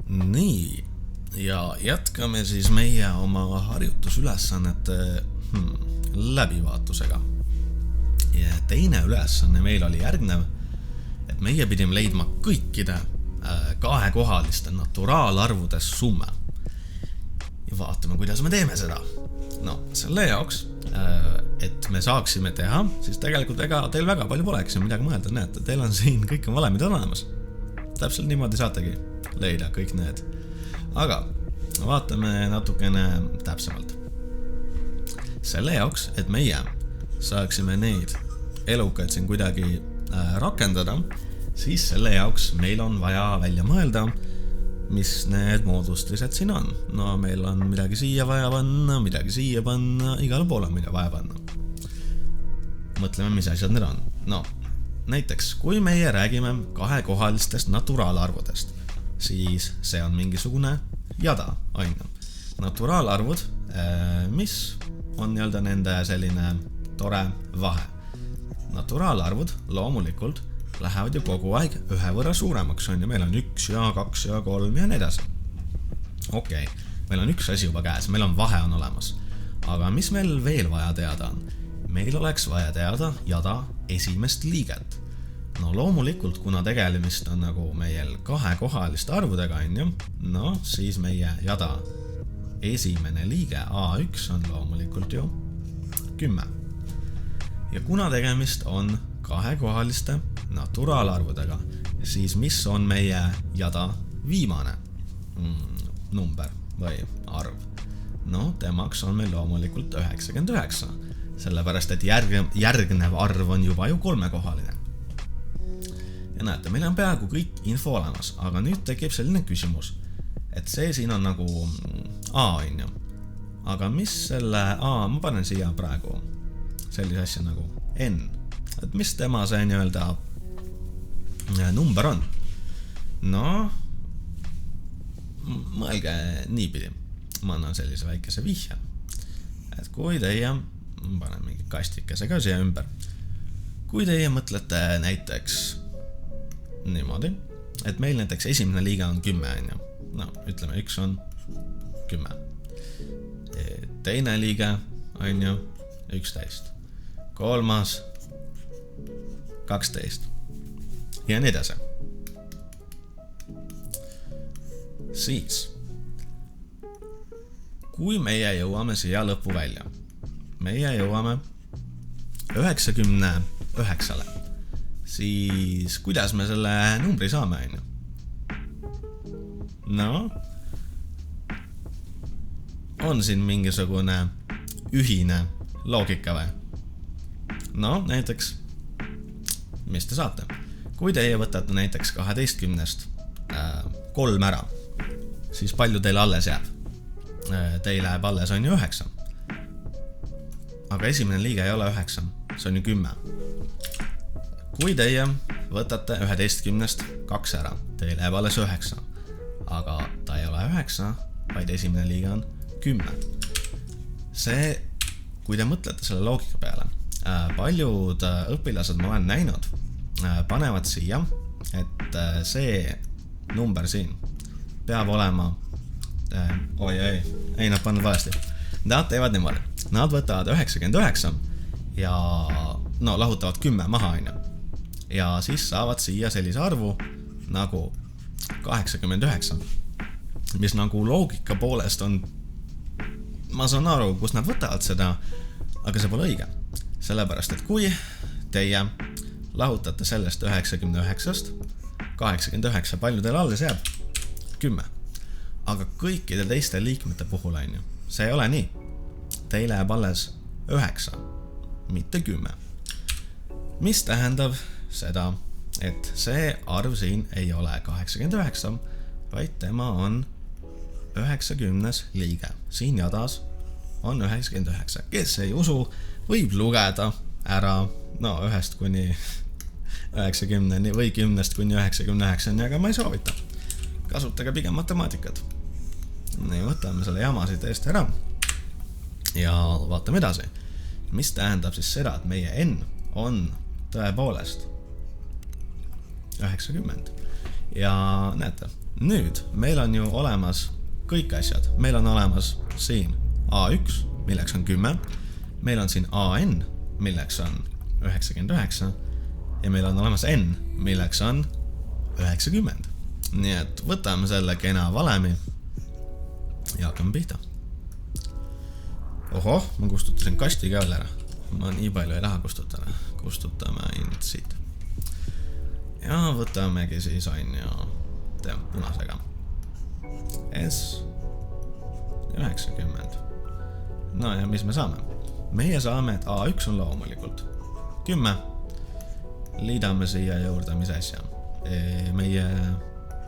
Nii, ja jätkame siis meie oma harjutusülesannete läbivaatusega. Ja teine ülesanne meil oli järgnev, et meie pidime leidma kõikide kahekohaliste naturaalarvude summe. Ja vaatame, kuidas me teeme seda. No, selle jaoks, et me saaksime teha, siis tegelikult teil väga palju poleks ja midagi mõelda, näete, teil on siin kõik valemid olemas. Täpselt niimoodi saategi leida kõik need. Aga vaatame natukene täpsemalt. Selle jaoks, et meie saaksime neid elukaid siin kuidagi rakendada, siis selle jaoks meil on vaja välja mõelda, mis need moodustised siin on. No meil on midagi siia vaja panna, midagi siia panna, igal pool on mida vaja panna. Mõtleme, mis asjad need on. No, näiteks, kui meie räägime kahekohalistest naturaalarvudest, siis see on mingisugune jada, ainu. Naturaalarvud, mis on nii-öelda nende selline tore vahe. Naturaalarvud loomulikult lähevad ju kogu aeg ühe võrra suuremaks, on ju, meil on 1 ja 2 ja 3 ja nii edasi. Okei, meil on üks asi juba käes, meil on vahe on olemas. Aga mis meil veel vaja teada on? Meil oleks vaja teada jada esimest liiget. No loomulikult, kuna tegelemist on nagu meil kahekohaliste arvudega, on ju, no siis meie jada esimene liige A1 on loomulikult ju 10. Ja kuna tegemist on kahekohaliste naturaalarvudega, siis mis on meie jada viimane number või arv? No, temaks on meil loomulikult 99, sellepärast, et järgnev arv on juba ju kolmekohaline. Ja näete, meil on peaaegu kõik info olemas, aga nüüd tekib selline küsimus, et see siin on nagu A, on ju. Aga mis selle A, ma panen siia praegu sellise asja nagu N, et mis tema see nii-öelda number on? No, mõelge niipidi, ma annan sellise väikese vihje, et kui teie, ma panen mingi kastikese ka siia ümber, kui teie mõtlete näiteks niimoodi, et meil näiteks esimene liige on 10, on ju. No, ütleme, 1 on 10. Teine liige on ju 11. Kolmas 12. Ja nii edasi. Siis, kui meie jõuame siia lõppu välja, meie jõuame 99-le, siis kuidas me selle numbri saame, on ju? No, on siin mingisugune ühine loogika või? No, näiteks, mis te saate? Kui teie võtate näiteks 12-st 3 ära, siis palju teil alles jääb? Teil läheb alles on ju 9. Aga esimene liige ei ole 9, see on ju 10. Kui teie võtate 11-st 2 ära, teil läheb alles 9. Aga ta ei ole 9, vaid esimene liige on 10. See, kui te mõtlete selle loogika peale, paljud õpilased ma olen näinud, panevad siia, et see number siin peab olema, ei, nad pannud valesti. Nad teevad niimoodi, nad võtavad 99 ja no, lahutavad 10 maha, on ju. Ja siis saavad siia sellise arvu nagu 89, mis nagu loogika poolest on, ma saan aru, kus nad võtavad seda, aga see pole õige. Sellepärast, et kui teie lahutate sellest 99-st 89, palju teil alles jääb? 10. Aga kõikide teiste liikmete puhul on ju, see ei ole nii. Teil jääb alles 9, mitte 10. Mis tähendab seda, et see arv siin ei ole 89, vaid tema on 90 liige. Siin jadas on 99. Kes ei usu, võib lugeda ära, no 1 kuni 90 või 10 kuni 99, aga ma ei soovita. Kasutage pigem matemaatikat. Nii, võtame selle jama siit eest ära ja vaatame edasi. Mis tähendab siis seda, et meie N on tõepoolest 90. Ja näete, nüüd meil on ju olemas kõik asjad. Meil on olemas siin A1, milleks on 10. Meil on siin AN, milleks on 99. Ja meil on olemas N, milleks on 90. Nii et võtame selle kena valemi ja hakkame pihta. Ohoh, ma kustutasin kasti ka veel ära. Ma nii palju ei taha kustutada. Kustutame ainult siit. Ja võtamegi siis teeme punasega. S90. No ja mis me saame? Meie saame, et A1 on loomulikult 10. Liidame siia juurde mis asja. Meie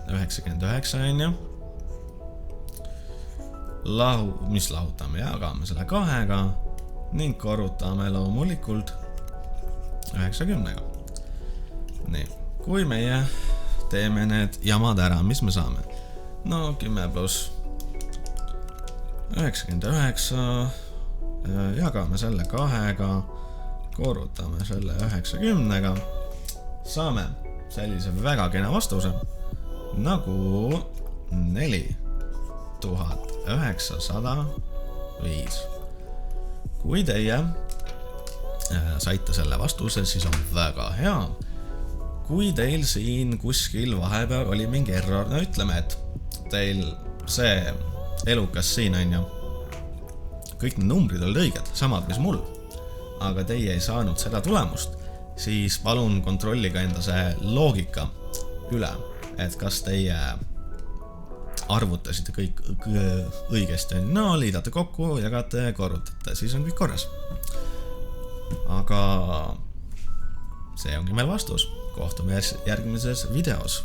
99 on ju. Mis lahutame ja jagame selle 2-ga ning korrutame loomulikult 90-ga. Nii, kui meie teeme need jamad ära, mis me saame? No 10 pluss 99, jagame selle 2-ga, korrutame selle 90-ga, saame sellise väga kena vastuse nagu 4905. Kui teie saite selle vastuse, siis on väga hea. Kui teil siin kuskil vahepeal oli mingi error, no ütleme, et teil see elukas siin on ju, kõik need numbrid olid õiged, samad mis mul, aga teie ei saanud seda tulemust, siis palun kontrollige enda see loogika üle, et kas teie arvutasite kõik õigesti. No liidate kokku, jagate, korrutate, siis on kõik korras. Aga see ongi meil vastus. Kohtume järgmises videos.